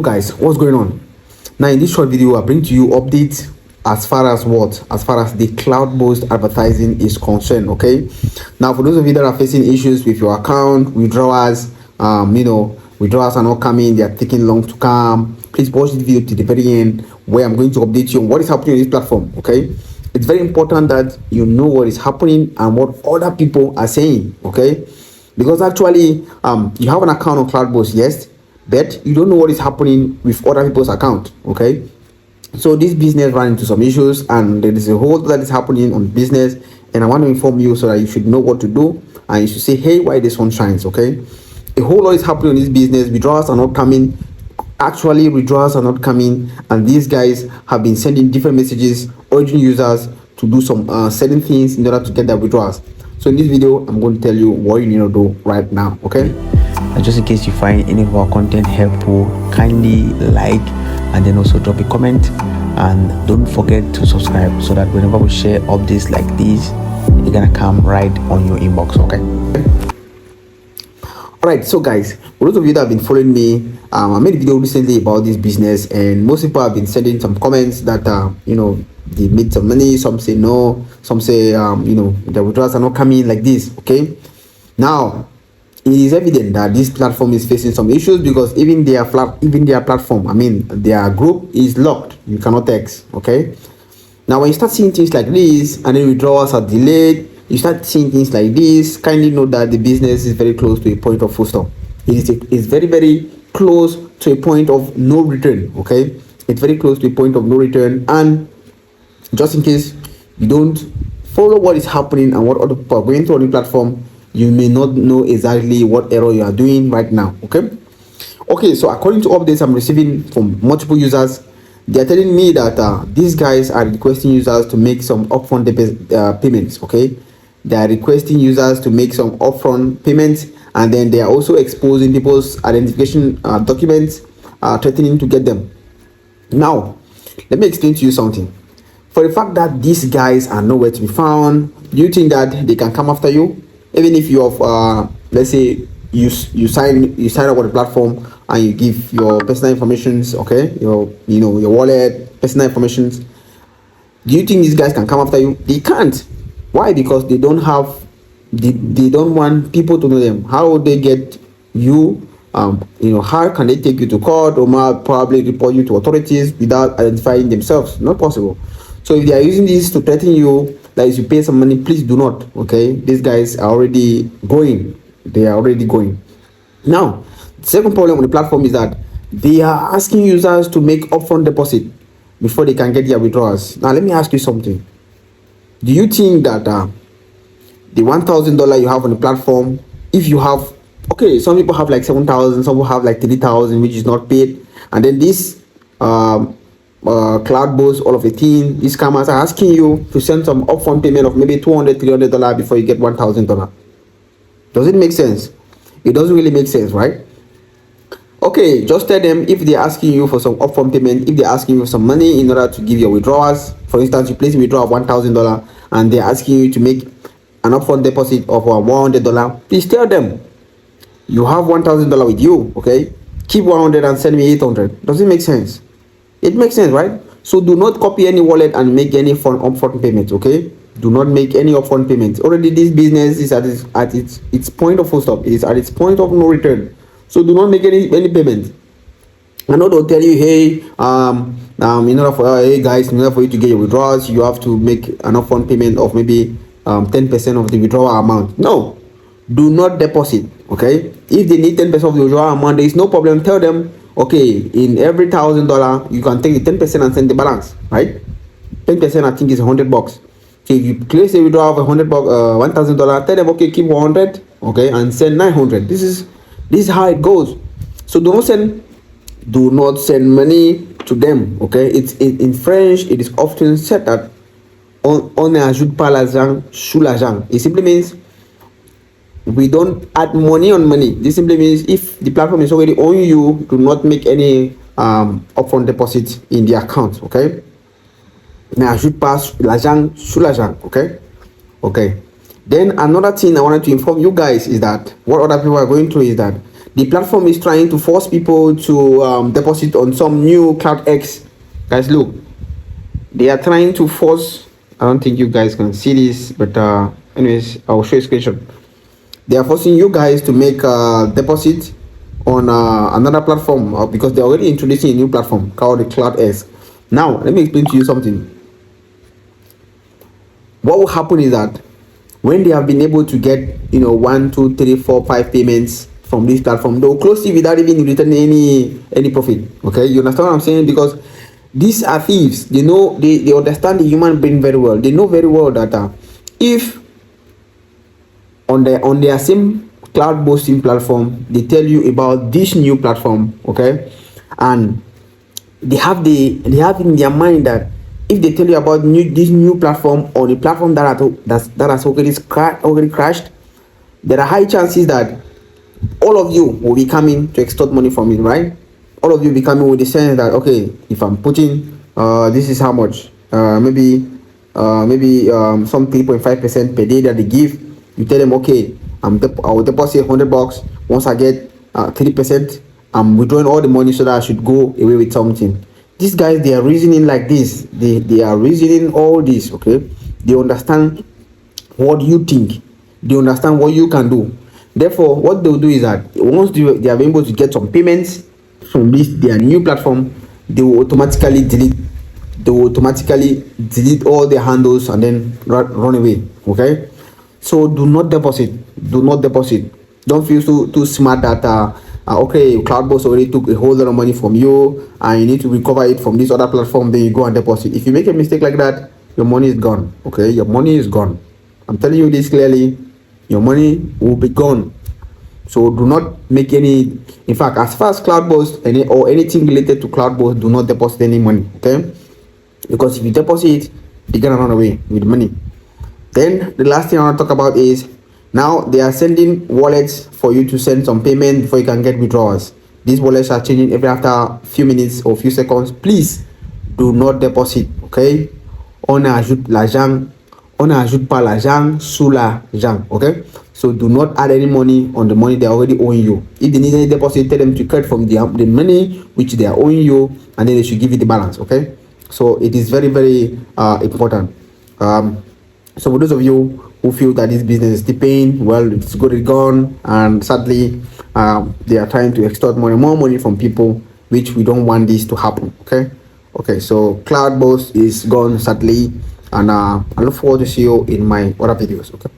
guys, what's going on? Now in this short video, I bring to you updates as far as the CloudBoost Advertising is concerned. Okay, now for those of you that are facing issues with your account, withdrawals, withdrawals are not coming, they are taking long to come, please watch this video to the very end, where I'm going to update you on what is happening on this platform. Okay, it's very important that you know what is happening and what other people are saying. Okay, because actually you have an account on CloudBoost, yes, but you don't know what is happening with other people's account. Okay, so this business ran into some issues and there is a whole lot that is happening on business, and I want to inform you so that you should know what to do and you should say, hey, why this one shines. Okay, a whole lot is happening on this business. Withdrawals are not coming. Actually, withdrawals are not coming, and these guys have been sending different messages urging users to do some certain things in order to get their withdrawals. So in this video, I'm going to tell you what you need to do right now. Okay, and just in case you find any of our content helpful, kindly like and then also drop a comment, and don't forget to subscribe so that whenever we share updates like these, they're gonna come right on your inbox. Okay, all right. So guys, for those of you that have been following me, I made a video recently about this business, and most people have been sending some comments that they made some money. Some say no, some say the withdrawals are not coming like this. Okay, now it is evident that this platform is facing some issues because even their platform, their group is locked. You cannot text. Okay, now when you start seeing things like this and then withdrawals are delayed, you start seeing things like this, kindly know that the business is very close to a point of full stop. It's very, very close to a point of no return. Okay, it's very close to a point of no return. And just in case you don't follow what is happening and what other people are going through on the platform, you may not know exactly what error you are doing right now. Okay, so according to updates I'm receiving from multiple users, they are telling me that these guys are requesting users to make some upfront payments. Okay, they are requesting users to make some upfront payments, and then they are also exposing people's identification documents, threatening to get them. Now let me explain to you something. For the fact that these guys are nowhere to be found, do you think that they can come after you? Even if you have let's say you sign up with the platform and you give your personal informations, okay, your wallet, personal informations, do you think these guys can come after you? They can't. Why? Because they don't want people to know them. How would they get you? How can they take you to court or probably report you to authorities without identifying themselves? Not possible. So if they are using this to threaten you, that is, you pay some money, please do not. Okay, these guys are already going. They are already going. Now, the second problem on the platform is that they are asking users to make upfront deposit before they can get their withdrawals. Now, let me ask you something. Do you think that the $1,000 you have on the platform, if you have, okay, some people have like 7,000, some people have like 30,000, which is not paid, and then this CloudBoost, all of the team, these scammers are asking you to send some upfront payment of maybe $200-300 before you get $1,000. Does it make sense? It doesn't really make sense, right? Okay, just tell them if they're asking you for some upfront payment, if they're asking you for some money in order to give your withdrawals. For instance, you place a withdrawal of $1,000 and they're asking you to make an upfront deposit of $100. Please tell them you have $1,000 with you. Okay, keep 100 and send me 800. Does it make sense? It makes sense, right? So do not copy any wallet and make any upfront payments. Okay, do not make any upfront payments. Already this business is at its point of full stop. It is at its point of no return. So do not make any payment. I know they'll tell you, hey, hey guys, in order for you to get your withdrawals, you have to make an upfront payment of maybe 10% of the withdrawal amount. No, do not deposit. Okay, if they need 10% of the withdrawal amount, there is no problem. Tell them, okay, in every $1,000 you can take the 10% and send the balance, right? 10% I think is $100. So if you place a withdrawal of $1,000, tell them, okay, keep 100, okay, and send 900. This is how it goes. So do not send money to them. Okay, it's in French. It is often said that on n'ajoute pas l'argent sous l'argent. It simply means we don't add money on money. This simply means if the platform is already owing you, do not make any upfront deposits in the account. Okay, n'ajoute pas l'argent sous l'argent. Okay. Then another thing I wanted to inform you guys is that what other people are going through is that the platform is trying to force people to deposit on some new CloudX. Guys, look, they are trying to force. I don't think you guys can see this, but anyways, I'll show you a screenshot. They are forcing you guys to make a deposit on another platform because they're already introducing a new platform called the CloudX. Now, let me explain to you something. What will happen is that when they have been able to get 1, 2, 3, 4, 5 payments from this platform, they'll close it without even returning any profit. Okay, you understand what I'm saying? Because these are thieves. They know, they understand the human brain very well. They know very well that if on their same cloud boasting platform they tell you about this new platform, okay, and they have in their mind that if they tell you about this new platform or the platform that has already crashed, there are high chances that all of you will be coming to extort money from it, right? All of you be coming with the sense that, okay, if I'm putting this is how much, maybe some 3.5% per day that they give. You tell them, okay, I will deposit $100. Once I get 3%, I'm withdrawing all the money so that I should go away with something. These guys, they are reasoning like this. They are reasoning all this, okay? They understand what you think. They understand what you can do. Therefore, what they'll do is that once they are able to get some payments from their new platform, they will automatically delete all their handles and then run away, okay? So do not deposit. Don't feel too smart that okay, CloudBoost already took a whole lot of money from you and you need to recover it from this other platform, then you go and deposit. If you make a mistake like that, your money is gone. Okay, your money is gone. I'm telling you this clearly, your money will be gone. So do not make any, in fact, as far as CloudBoost or anything related to CloudBoost, do not deposit any money, okay? Because if you deposit, they're gonna run away with money. Then the last thing I want to talk about is now they are sending wallets for you to send some payment before you can get withdrawals. These wallets are changing every after a few minutes or few seconds. Please do not deposit, okay? On ajoute l'argent, on ajoute pas l'argent sous l'argent, okay? So do not add any money on the money they are already owing you. If they need any deposit, tell them to cut from the money which they are owing you, and then they should give you the balance, okay? So it is very, very important. So for those of you who feel that this business is dipping, well, it's gone, and sadly, they are trying to extort more money from people, which we don't want this to happen. Okay. So CloudBoost is gone, sadly, and I look forward to see you in my other videos. Okay.